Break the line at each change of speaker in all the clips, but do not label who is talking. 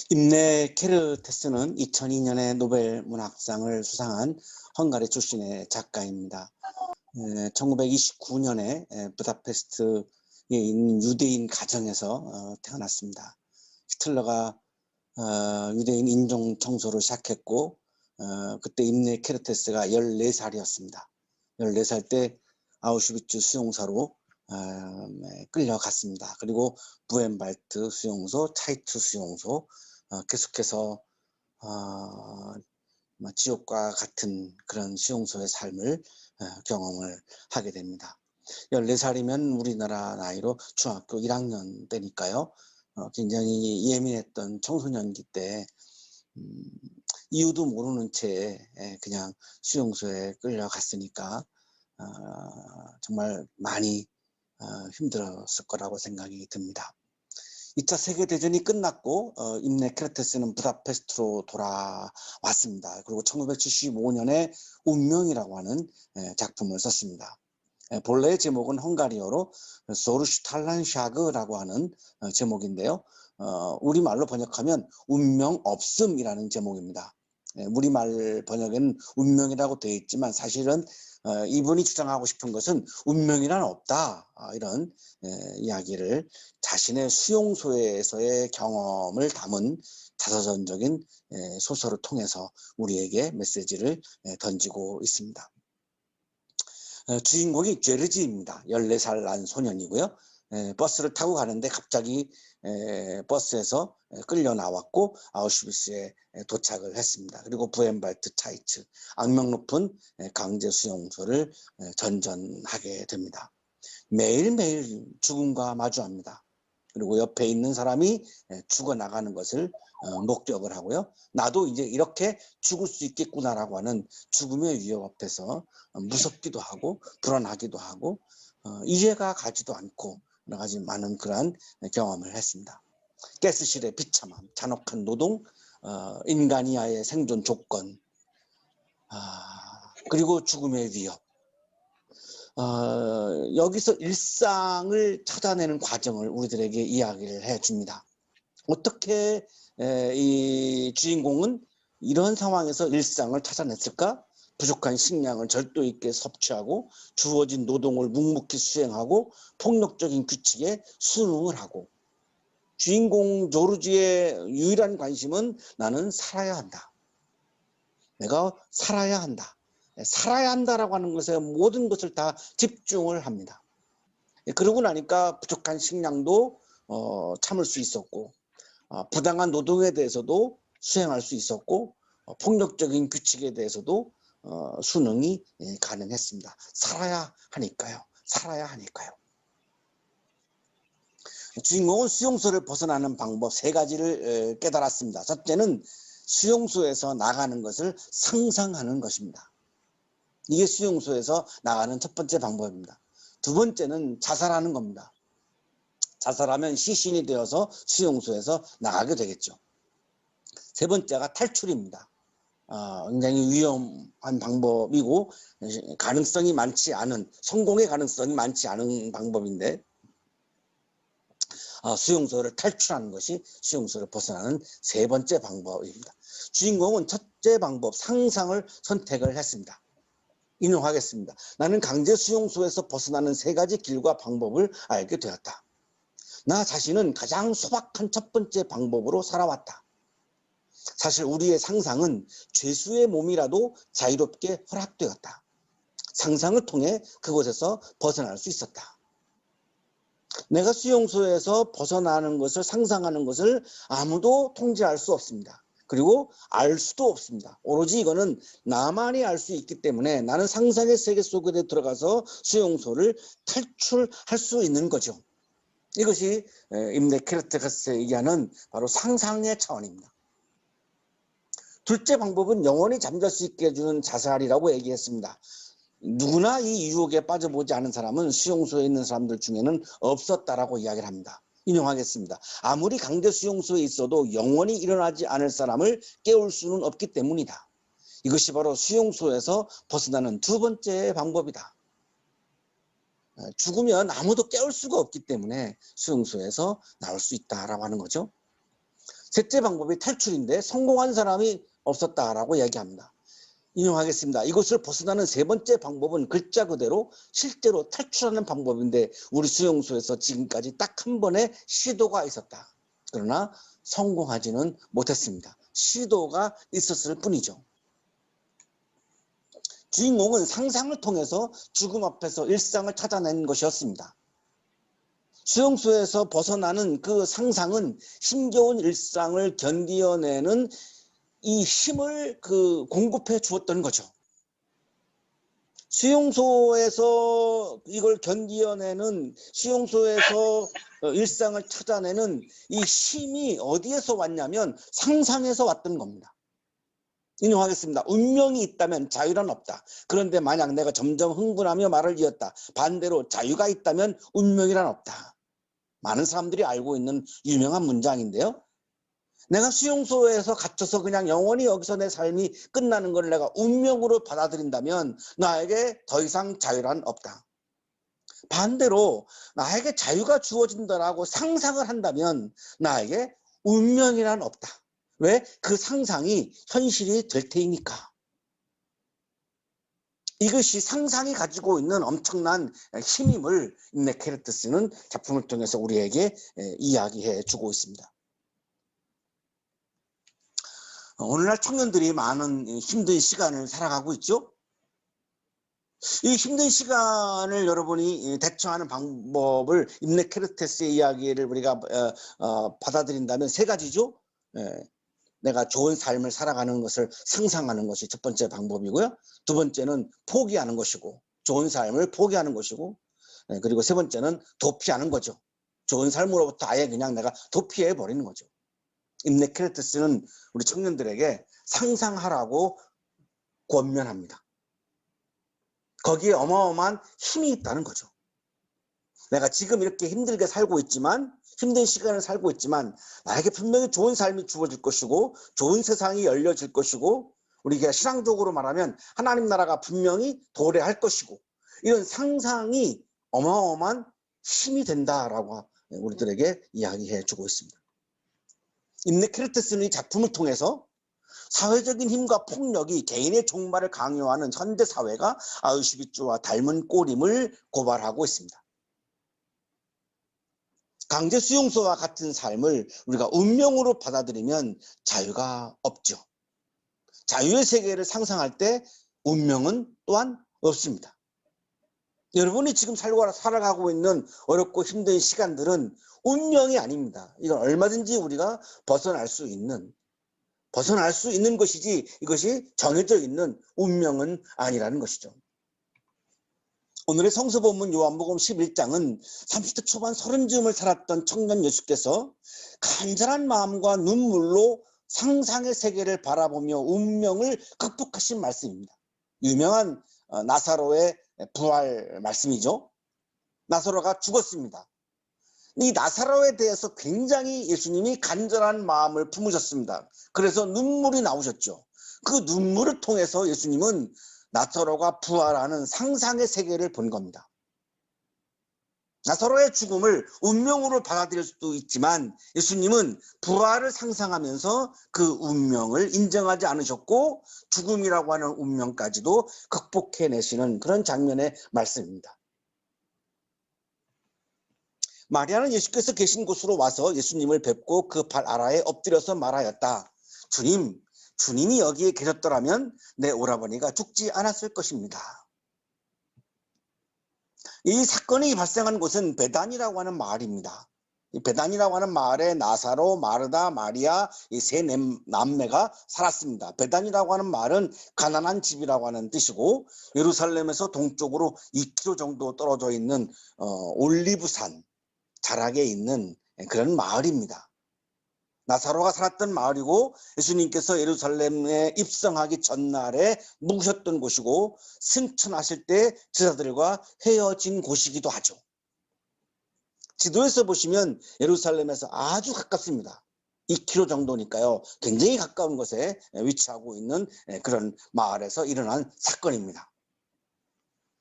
임레 케르테스는 2002년에 노벨 문학상을 수상한 헝가리 출신의 작가입니다. 1929년에 부다페스트에 있는 유대인 가정에서 태어났습니다. 히틀러가 유대인 인종 청소를 시작했고 그때 임레 케르테스가 14살이었습니다. 14살 때 아우슈비츠 수용소로 끌려갔습니다. 그리고 부엔발트 수용소, 차이트 수용소 계속해서 지옥과 같은 그런 수용소의 삶을 경험을 하게 됩니다. 14살이면 우리나라 나이로 중학교 1학년 때니까요. 굉장히 예민했던 청소년기 때 이유도 모르는 채 그냥 수용소에 끌려갔으니까 정말 많이 힘들었을 거라고 생각이 듭니다. 2차 세계대전이 끝났고 임레 케르테스는 부다페스트로 돌아왔습니다. 그리고 1975년에 운명이라고 하는 작품을 썼습니다. 본래의 제목은 헝가리어로 소르슈탈란샤그라고 하는 제목인데요. 우리말로 번역하면 운명 없음이라는 제목입니다. 우리말 번역에는 운명이라고 되어 있지만 사실은 이분이 주장하고 싶은 것은 운명이란 없다, 이런 이야기를 자신의 수용소에서의 경험을 담은 자서전적인 소설을 통해서 우리에게 메시지를 던지고 있습니다. 주인공이 제르지입니다. 14살 난 소년이고요. 버스를 타고 가는데 갑자기 버스에서 끌려 나왔고 아우슈비츠에 도착을 했습니다. 그리고 부엔발트 차이츠, 악명 높은 강제 수용소를 전전하게 됩니다. 매일매일 죽음과 마주합니다. 그리고 옆에 있는 사람이 죽어나가는 것을 목격을 하고요. 나도 이제 이렇게 죽을 수 있겠구나라고 하는 죽음의 위협 앞에서 무섭기도 하고 불안하기도 하고 이해가 가지도 않고 여러 가지 많은 그러한 경험을 했습니다. 가스실의 비참함, 잔혹한 노동, 인간이야의 생존 조건, 그리고 죽음의 위협. 여기서 일상을 찾아내는 과정을 우리들에게 이야기를 해줍니다. 어떻게 이 주인공은 이런 상황에서 일상을 찾아냈을까? 부족한 식량을 절도 있게 섭취하고 주어진 노동을 묵묵히 수행하고 폭력적인 규칙에 순응을 하고, 주인공 조르지의 유일한 관심은 나는 살아야 한다. 내가 살아야 한다. 살아야 한다라고 하는 것에 모든 것을 다 집중을 합니다. 그러고 나니까 부족한 식량도 참을 수 있었고, 부당한 노동에 대해서도 수행할 수 있었고, 폭력적인 규칙에 대해서도 순응이 가능했습니다. 살아야 하니까요. 살아야 하니까요. 주인공은 수용소를 벗어나는 방법 3가지를 깨달았습니다. 첫째는 수용소에서 나가는 것을 상상하는 것입니다. 이게 수용소에서 나가는 첫 번째 방법입니다. 두 번째는 자살하는 겁니다. 자살하면 시신이 되어서 수용소에서 나가게 되겠죠. 세 번째가 탈출입니다. 굉장히 위험한 방법이고 가능성이 많지 않은, 성공의 가능성이 많지 않은 방법인데 수용소를 탈출하는 것이 수용소를 벗어나는 3번째 방법입니다. 주인공은 첫째 방법 상상을 선택을 했습니다. 인용하겠습니다. 나는 강제 수용소에서 벗어나는 3가지 길과 방법을 알게 되었다. 나 자신은 가장 소박한 첫 번째 방법으로 살아왔다. 사실 우리의 상상은 죄수의 몸이라도 자유롭게 허락되었다. 상상을 통해 그곳에서 벗어날 수 있었다. 내가 수용소에서 벗어나는 것을 상상하는 것을 아무도 통제할 수 없습니다. 그리고 알 수도 없습니다. 오로지 이거는 나만이 알 수 있기 때문에 나는 상상의 세계 속에 들어가서 수용소를 탈출할 수 있는 거죠. 이것이 임레 케르테스가 얘기하는 바로 상상의 차원입니다. 둘째 방법은 영원히 잠잘 수 있게 해주는 자살이라고 얘기했습니다. 누구나 이 유혹에 빠져보지 않은 사람은 수용소에 있는 사람들 중에는 없었다라고 이야기를 합니다. 인용하겠습니다. 아무리 강제 수용소에 있어도 영원히 일어나지 않을 사람을 깨울 수는 없기 때문이다. 이것이 바로 수용소에서 벗어나는 두 번째 방법이다. 죽으면 아무도 깨울 수가 없기 때문에 수용소에서 나올 수 있다라고 하는 거죠. 셋째 방법이 탈출인데 성공한 사람이 없었다라고 얘기합니다. 인용하겠습니다. 이것을 벗어나는 세 번째 방법은 글자 그대로 실제로 탈출하는 방법인데 우리 수용소에서 지금까지 딱 한 번의 시도가 있었다. 그러나 성공하지는 못했습니다. 시도가 있었을 뿐이죠. 주인공은 상상을 통해서 죽음 앞에서 일상을 찾아낸 것이었습니다. 수용소에서 벗어나는 그 상상은 힘겨운 일상을 견디어내는 이 힘을 공급해 주었던 거죠. 수용소에서 이걸 견디어내는, 수용소에서 일상을 찾아내는 이 힘이 어디에서 왔냐면 상상에서 왔던 겁니다. 인용하겠습니다. 운명이 있다면 자유란 없다. 그런데 만약 내가 점점 흥분하며 말을 이었다. 반대로 자유가 있다면 운명이란 없다. 많은 사람들이 알고 있는 유명한 문장인데요. 내가 수용소에서 갇혀서 그냥 영원히 여기서 내 삶이 끝나는 걸 내가 운명으로 받아들인다면 나에게 더 이상 자유란 없다. 반대로 나에게 자유가 주어진다라고 상상을 한다면 나에게 운명이란 없다. 왜? 그 상상이 현실이 될 테니까. 이것이 상상이 가지고 있는 엄청난 힘임을 임네케르트스는 작품을 통해서 우리에게 이야기해 주고 있습니다. 오늘날 청년들이 많은 힘든 시간을 살아가고 있죠. 이 힘든 시간을 여러분이 대처하는 방법을 임네케르테스의 이야기를 우리가 받아들인다면 세 가지죠. 내가 좋은 삶을 살아가는 것을 상상하는 것이 첫 번째 방법이고요. 두 번째는 포기하는 것이고, 좋은 삶을 포기하는 것이고, 그리고 세 번째는 도피하는 거죠. 좋은 삶으로부터 아예 그냥 내가 도피해 버리는 거죠. 임네케르테스는 우리 청년들에게 상상하라고 권면합니다. 거기에 어마어마한 힘이 있다는 거죠. 내가 지금 이렇게 힘들게 살고 있지만, 힘든 시간을 살고 있지만 나에게 분명히 좋은 삶이 주어질 것이고 좋은 세상이 열려질 것이고 우리가 신앙적으로 말하면 하나님 나라가 분명히 도래할 것이고 이런 상상이 어마어마한 힘이 된다라고 우리들에게 이야기해 주고 있습니다. 임네케르테스는 이 작품을 통해서 사회적인 힘과 폭력이 개인의 종말을 강요하는 현대 사회가 아우슈비츠와 닮은 꼴임을 고발하고 있습니다. 강제 수용소와 같은 삶을 우리가 운명으로 받아들이면 자유가 없죠. 자유의 세계를 상상할 때 운명은 또한 없습니다. 여러분이 지금 살아가고 있는 어렵고 힘든 시간들은 운명이 아닙니다. 이건 얼마든지 우리가 벗어날 수 있는 것이지 이것이 정해져 있는 운명은 아니라는 것이죠. 오늘의 성서 본문 요한복음 11장은 30대 초반 30쯤을 살았던 청년 예수께서 간절한 마음과 눈물로 상상의 세계를 바라보며 운명을 극복하신 말씀입니다. 유명한 나사로의 부활 말씀이죠. 나사로가 죽었습니다. 이 나사로에 대해서 굉장히 예수님이 간절한 마음을 품으셨습니다. 그래서 눈물이 나오셨죠. 그 눈물을 통해서 예수님은 나사로가 부활하는 상상의 세계를 본 겁니다. 나사로의 죽음을 운명으로 받아들일 수도 있지만 예수님은 부활을 상상하면서 그 운명을 인정하지 않으셨고 죽음이라고 하는 운명까지도 극복해내시는 그런 장면의 말씀입니다. 마리아는 예수께서 계신 곳으로 와서 예수님을 뵙고 그 발 아래에 엎드려서 말하였다. 주님이 여기에 계셨더라면 내 오라버니가 죽지 않았을 것입니다. 이 사건이 발생한 곳은 베단이라고 하는 마을입니다. 이 베단이라고 하는 마을에 나사로, 마르다, 마리아 이 세 남매가 살았습니다. 베단이라고 하는 마을은 가난한 집이라고 하는 뜻이고 예루살렘에서 동쪽으로 2km 정도 떨어져 있는 올리브산 자락에 있는 그런 마을입니다. 나사로가 살았던 마을이고 예수님께서 예루살렘에 입성하기 전날에 묵으셨던 곳이고 승천하실 때 제자들과 헤어진 곳이기도 하죠. 지도에서 보시면 예루살렘에서 아주 가깝습니다. 2km 정도니까요. 굉장히 가까운 곳에 위치하고 있는 그런 마을에서 일어난 사건입니다.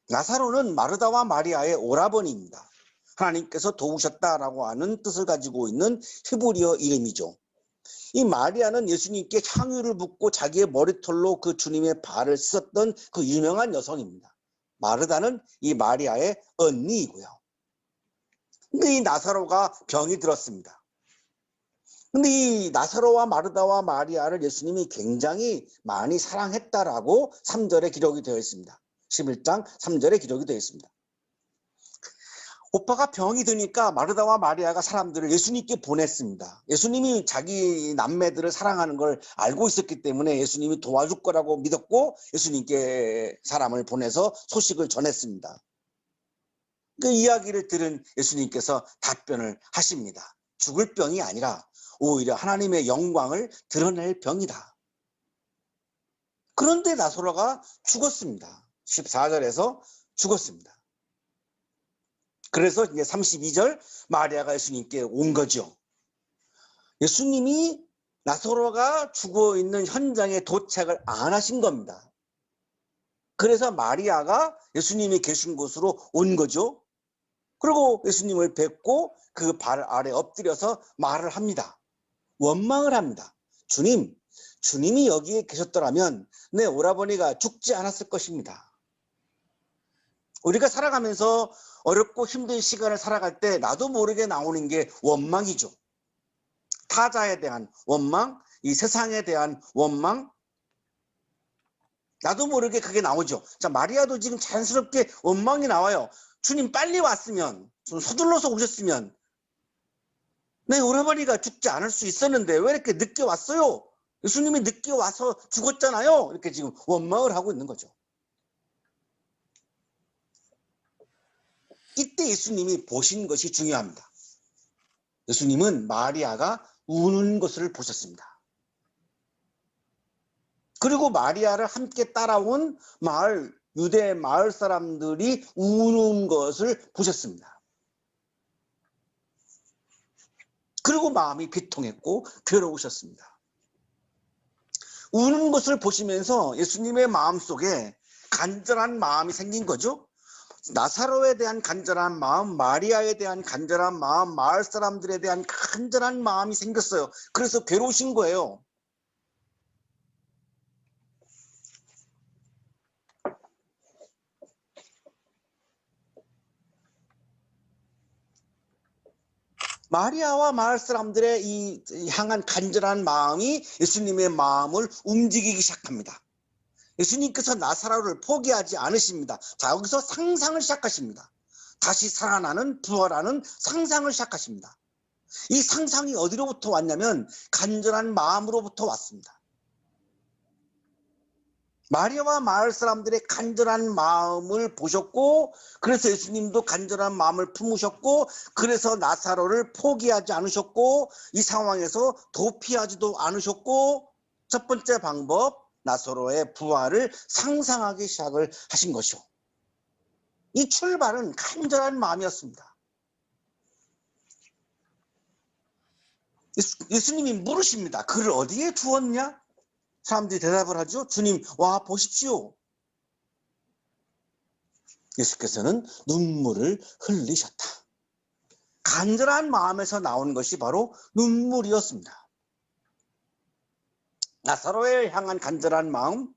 나사로는 마르다와 마리아의 오라버니입니다. 하나님께서 도우셨다라고 하는 뜻을 가지고 있는 히브리어 이름이죠. 이 마리아는 예수님께 향유를 붓고 자기의 머리털로 그 주님의 발을 씻었던 그 유명한 여성입니다. 마르다는 이 마리아의 언니이고요. 근데 이 나사로가 병이 들었습니다. 근데 이 나사로와 마르다와 마리아를 예수님이 굉장히 많이 사랑했다라고 3절에 기록이 되어 있습니다. 11장 3절에 기록이 되어 있습니다. 오빠가 병이 드니까 마르다와 마리아가 사람들을 예수님께 보냈습니다. 예수님이 자기 남매들을 사랑하는 걸 알고 있었기 때문에 예수님이 도와줄 거라고 믿었고 예수님께 사람을 보내서 소식을 전했습니다. 그 이야기를 들은 예수님께서 답변을 하십니다. 죽을 병이 아니라 오히려 하나님의 영광을 드러낼 병이다. 그런데 나사로가 죽었습니다. 14절에서 죽었습니다. 그래서 이제 32절 마리아가 예수님께 온 거죠. 예수님이 나사로가 죽어 있는 현장에 도착을 안 하신 겁니다. 그래서 마리아가 예수님이 계신 곳으로 온 거죠. 그리고 예수님을 뵙고 그 발 아래 엎드려서 말을 합니다. 원망을 합니다. 주님이 여기에 계셨더라면 내 오라버니가 죽지 않았을 것입니다. 우리가 살아가면서 어렵고 힘든 시간을 살아갈 때 나도 모르게 나오는 게 원망이죠. 타자에 대한 원망, 이 세상에 대한 원망, 나도 모르게 그게 나오죠. 자, 마리아도 지금 자연스럽게 원망이 나와요. 주님 빨리 왔으면, 좀 서둘러서 오셨으면 내 오라버니가 죽지 않을 수 있었는데 왜 이렇게 늦게 왔어요? 예수님이 늦게 와서 죽었잖아요. 이렇게 지금 원망을 하고 있는 거죠. 이때 예수님이 보신 것이 중요합니다. 예수님은 마리아가 우는 것을 보셨습니다. 그리고 마리아를 함께 따라온 유대 마을 사람들이 우는 것을 보셨습니다. 그리고 마음이 비통했고 괴로우셨습니다. 우는 것을 보시면서 예수님의 마음속에 간절한 마음이 생긴 거죠. 나사로에 대한 간절한 마음, 마리아에 대한 간절한 마음, 마을 사람들에 대한 간절한 마음이 생겼어요. 그래서 괴로우신 거예요. 마리아와 마을 사람들의 이 향한 간절한 마음이 예수님의 마음을 움직이기 시작합니다. 예수님께서 나사로를 포기하지 않으십니다. 자, 여기서 상상을 시작하십니다. 다시 살아나는 부활하는 상상을 시작하십니다. 이 상상이 어디로부터 왔냐면 간절한 마음으로부터 왔습니다. 마리아와 마을 사람들의 간절한 마음을 보셨고 그래서 예수님도 간절한 마음을 품으셨고 그래서 나사로를 포기하지 않으셨고 이 상황에서 도피하지도 않으셨고 첫 번째 방법 나사로의 부활을 상상하기 시작을 하신 것이요. 이 출발은 간절한 마음이었습니다. 예수님이 물으십니다. 그를 어디에 두었냐? 사람들이 대답을 하죠. 주님, 와 보십시오. 예수께서는 눈물을 흘리셨다. 간절한 마음에서 나온 것이 바로 눈물이었습니다. 나사로를 향한 간절한 마음,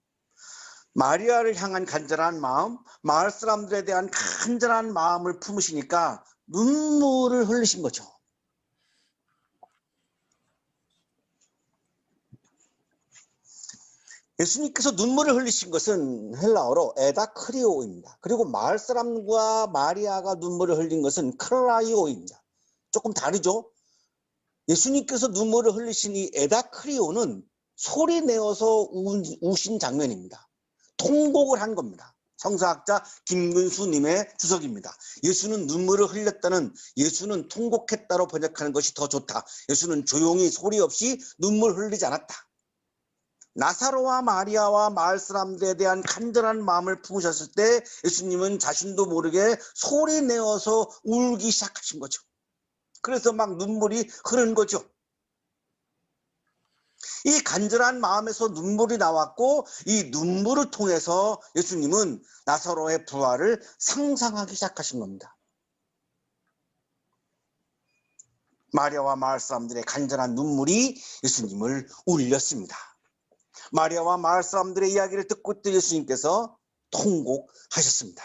마리아를 향한 간절한 마음, 마을 사람들에 대한 간절한 마음을 품으시니까 눈물을 흘리신 거죠. 예수님께서 눈물을 흘리신 것은 헬라어로 에다크리오입니다. 그리고 마을 사람과 마리아가 눈물을 흘린 것은 크라이오입니다. 조금 다르죠? 예수님께서 눈물을 흘리신 이 에다크리오는 소리 내어서 우신 장면입니다. 통곡을 한 겁니다. 성사학자 김근수님의 주석입니다. 예수는 눈물을 흘렸다는 예수는 통곡했다로 번역하는 것이 더 좋다. 예수는 조용히 소리 없이 눈물 흘리지 않았다. 나사로와 마리아와 마을 사람들에 대한 간절한 마음을 품으셨을 때 예수님은 자신도 모르게 소리 내어서 울기 시작하신 거죠. 그래서 막 눈물이 흐르는 거죠. 이 간절한 마음에서 눈물이 나왔고 이 눈물을 통해서 예수님은 나사로의 부활을 상상하기 시작하신 겁니다. 마리아와 마을 사람들의 간절한 눈물이 예수님을 울렸습니다. 마리아와 마을 사람들의 이야기를 듣고 있던 예수님께서 통곡하셨습니다.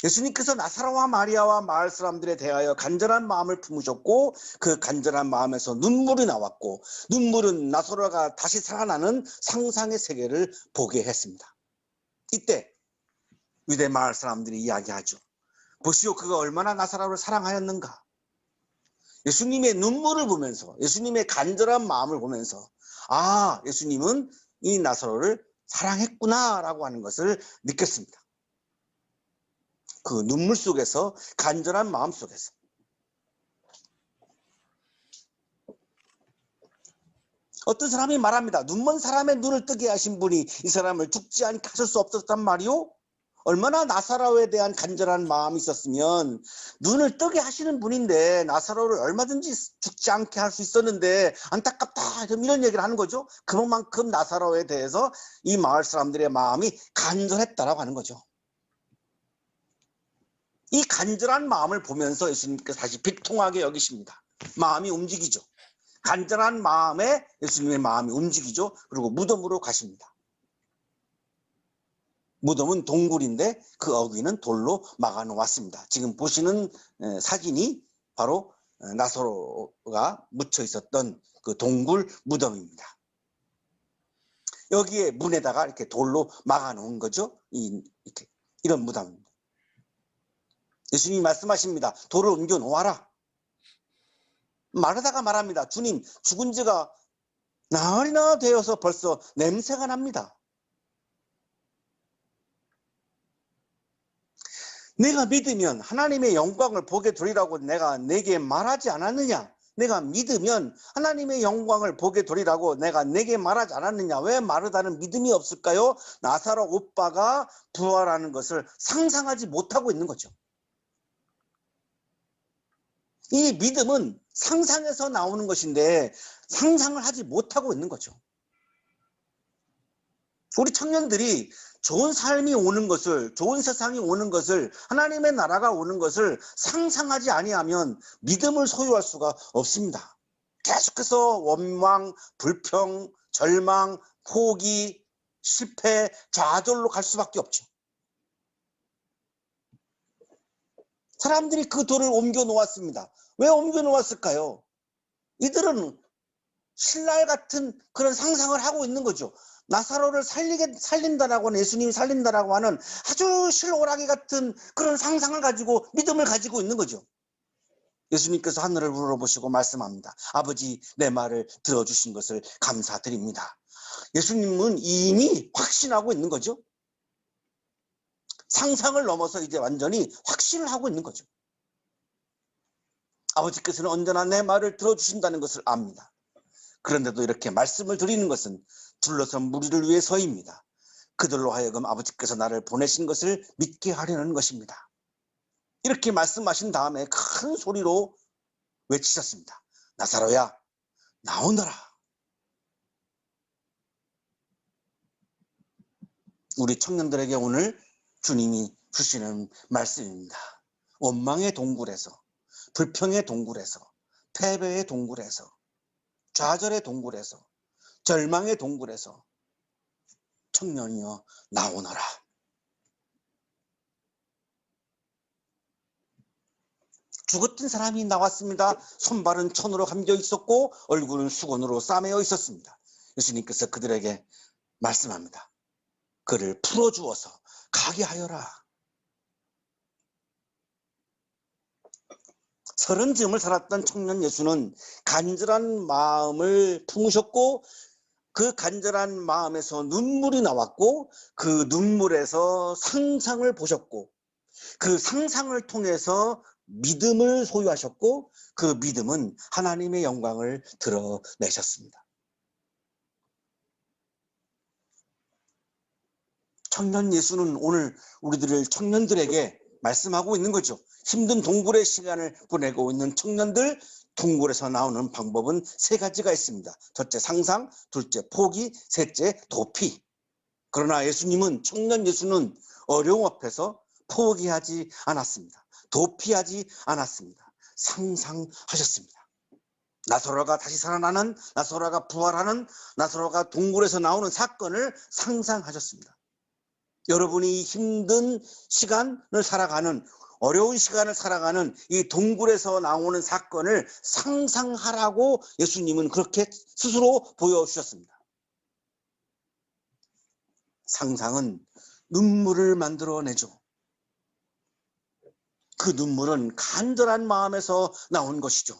예수님께서 나사로와 마리아와 마을 사람들에 대하여 간절한 마음을 품으셨고 그 간절한 마음에서 눈물이 나왔고 눈물은 나사로가 다시 살아나는 상상의 세계를 보게 했습니다. 이때 유대 마을 사람들이 이야기하죠. 보시오, 그가 얼마나 나사로를 사랑하였는가. 예수님의 눈물을 보면서 예수님의 간절한 마음을 보면서 아, 예수님은 이 나사로를 사랑했구나라고 하는 것을 느꼈습니다. 그 눈물 속에서, 간절한 마음 속에서. 어떤 사람이 말합니다. 눈먼 사람의 눈을 뜨게 하신 분이 이 사람을 죽지 않게 하실 수 없었단 말이오? 얼마나 나사로에 대한 간절한 마음이 있었으면 눈을 뜨게 하시는 분인데 나사로를 얼마든지 죽지 않게 할 수 있었는데 안타깝다 이런 얘기를 하는 거죠. 그만큼 나사로에 대해서 이 마을 사람들의 마음이 간절했다라고 하는 거죠. 이 간절한 마음을 보면서 예수님께서 다시 비통하게 여기십니다. 마음이 움직이죠. 간절한 마음에 예수님의 마음이 움직이죠. 그리고 무덤으로 가십니다. 무덤은 동굴인데 그 어귀는 돌로 막아 놓았습니다. 지금 보시는 사진이 바로 나사로가 묻혀 있었던 그 동굴 무덤입니다. 여기에 문에다가 이렇게 돌로 막아 놓은 거죠. 이렇게 이런 무덤입니다. 예수님이 말씀하십니다. 돌을 옮겨 놓아라. 마르다가 말합니다. 주님, 죽은 지가 나흘이나 되어서 벌써 냄새가 납니다. 내가 믿으면 하나님의 영광을 보게 되리라고 내가 내게 말하지 않았느냐? 내가 믿으면 하나님의 영광을 보게 되리라고 내가 내게 말하지 않았느냐? 왜 마르다는 믿음이 없을까요? 나사로 오빠가 부활하는 것을 상상하지 못하고 있는 거죠. 이 믿음은 상상에서 나오는 것인데 상상을 하지 못하고 있는 거죠. 우리 청년들이 좋은 삶이 오는 것을, 좋은 세상이 오는 것을, 하나님의 나라가 오는 것을 상상하지 아니하면 믿음을 소유할 수가 없습니다. 계속해서 원망, 불평, 절망, 포기, 실패, 좌절로 갈 수밖에 없죠. 사람들이 그 돌을 옮겨 놓았습니다. 왜 옮겨 놓았을까요? 이들은 신랄 같은 그런 상상을 하고 있는 거죠. 나사로를 살린다라고 하는, 예수님이 살린다라고 하는 아주 실오라기 같은 그런 상상을 가지고 믿음을 가지고 있는 거죠. 예수님께서 하늘을 우러러보시고 말씀합니다. 아버지, 내 말을 들어주신 것을 감사드립니다. 예수님은 이미 확신하고 있는 거죠. 상상을 넘어서 이제 완전히 확신을 하고 있는 거죠. 아버지께서는 언제나 내 말을 들어주신다는 것을 압니다. 그런데도 이렇게 말씀을 드리는 것은 둘러선 무리를 위해서입니다. 그들로 하여금 아버지께서 나를 보내신 것을 믿게 하려는 것입니다. 이렇게 말씀하신 다음에 큰 소리로 외치셨습니다. 나사로야, 나오너라. 우리 청년들에게 오늘 주님이 주시는 말씀입니다. 원망의 동굴에서, 불평의 동굴에서, 패배의 동굴에서, 좌절의 동굴에서, 절망의 동굴에서 청년이여 나오너라. 죽었던 사람이 나왔습니다. 손발은 천으로 감겨 있었고 얼굴은 수건으로 싸매어 있었습니다. 예수님께서 그들에게 말씀합니다. 그를 풀어주어서 가게 하여라. 30쯤을 살았던 청년 예수는 간절한 마음을 품으셨고 그 간절한 마음에서 눈물이 나왔고 그 눈물에서 상상을 보셨고 그 상상을 통해서 믿음을 소유하셨고 그 믿음은 하나님의 영광을 드러내셨습니다. 청년 예수는 오늘 우리들을 청년들에게 말씀하고 있는 거죠. 힘든 동굴의 시간을 보내고 있는 청년들, 동굴에서 나오는 방법은 3가지가 있습니다. 첫째 상상, 둘째 포기, 셋째 도피. 그러나 예수님은, 청년 예수는 어려움 앞에서 포기하지 않았습니다. 도피하지 않았습니다. 상상하셨습니다. 나사로가 다시 살아나는, 나사로가 부활하는, 나사로가 동굴에서 나오는 사건을 상상하셨습니다. 여러분이 힘든 시간을 살아가는, 어려운 시간을 살아가는 이 동굴에서 나오는 사건을 상상하라고 예수님은 그렇게 스스로 보여주셨습니다. 상상은 눈물을 만들어내죠. 그 눈물은 간절한 마음에서 나온 것이죠.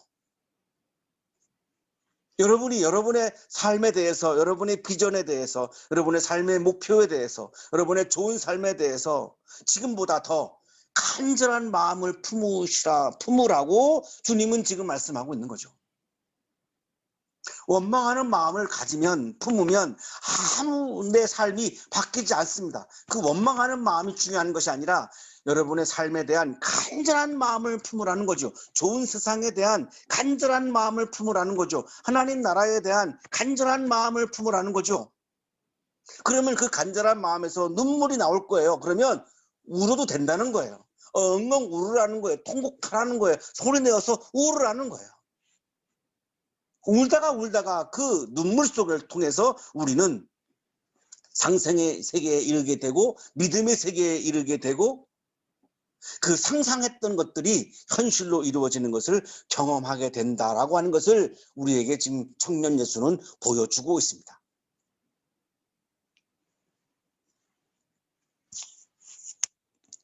여러분이 여러분의 삶에 대해서, 여러분의 비전에 대해서, 여러분의 삶의 목표에 대해서, 여러분의 좋은 삶에 대해서 지금보다 더 간절한 마음을 품으라고 주님은 지금 말씀하고 있는 거죠. 원망하는 마음을 가지면, 품으면 아무 내 삶이 바뀌지 않습니다. 그 원망하는 마음이 중요한 것이 아니라 여러분의 삶에 대한 간절한 마음을 품으라는 거죠. 좋은 세상에 대한 간절한 마음을 품으라는 거죠. 하나님 나라에 대한 간절한 마음을 품으라는 거죠. 그러면 그 간절한 마음에서 눈물이 나올 거예요. 그러면 울어도 된다는 거예요. 엉엉 울으라는 거예요. 통곡하라는 거예요. 소리내어서 울으라는 거예요. 울다가 그 눈물 속을 통해서 우리는 상생의 세계에 이르게 되고 믿음의 세계에 이르게 되고 그 상상했던 것들이 현실로 이루어지는 것을 경험하게 된다라고 하는 것을 우리에게 지금 청년 예수는 보여주고 있습니다.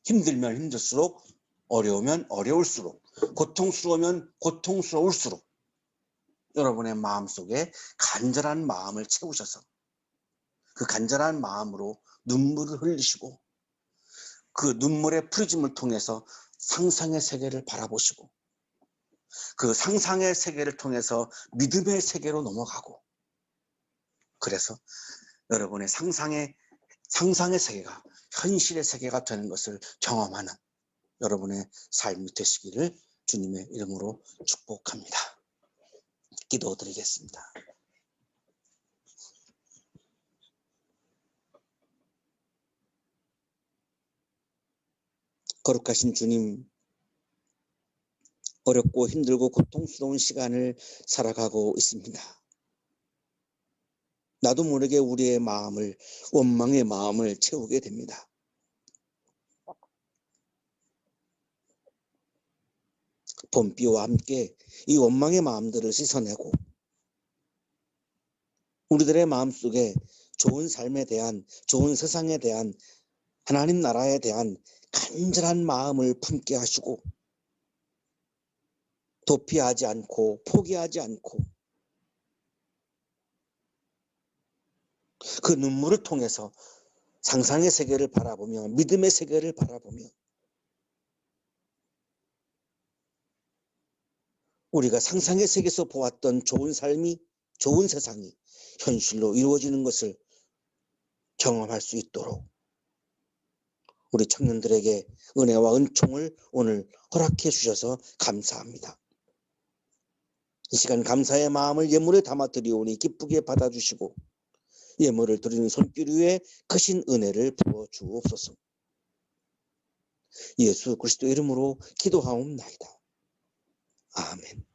힘들면 힘들수록, 어려우면 어려울수록, 고통스러우면 고통스러울수록 여러분의 마음속에 간절한 마음을 채우셔서 그 간절한 마음으로 눈물을 흘리시고 그 눈물의 프리즘을 통해서 상상의 세계를 바라보시고 그 상상의 세계를 통해서 믿음의 세계로 넘어가고, 그래서 여러분의 상상의 세계가 현실의 세계가 되는 것을 경험하는 여러분의 삶이 되시기를 주님의 이름으로 축복합니다. 기도드리겠습니다. 거룩하신 주님, 어렵고 힘들고 고통스러운 시간을 살아가고 있습니다. 나도 모르게 우리의 마음을, 원망의 마음을 채우게 됩니다. 봄비와 함께 이 원망의 마음들을 씻어내고 우리들의 마음속에 좋은 삶에 대한, 좋은 세상에 대한, 하나님 나라에 대한 간절한 마음을 품게 하시고 도피하지 않고 포기하지 않고 그 눈물을 통해서 상상의 세계를 바라보며 믿음의 세계를 바라보며 우리가 상상의 세계에서 보았던 좋은 삶이, 좋은 세상이 현실로 이루어지는 것을 경험할 수 있도록 우리 청년들에게 은혜와 은총을 오늘 허락해 주셔서 감사합니다. 이 시간 감사의 마음을 예물에 담아 드리오니 기쁘게 받아주시고 예물을 드리는 손길 위에 크신 은혜를 부어 주옵소서. 예수 그리스도 이름으로 기도하옵나이다. 아멘.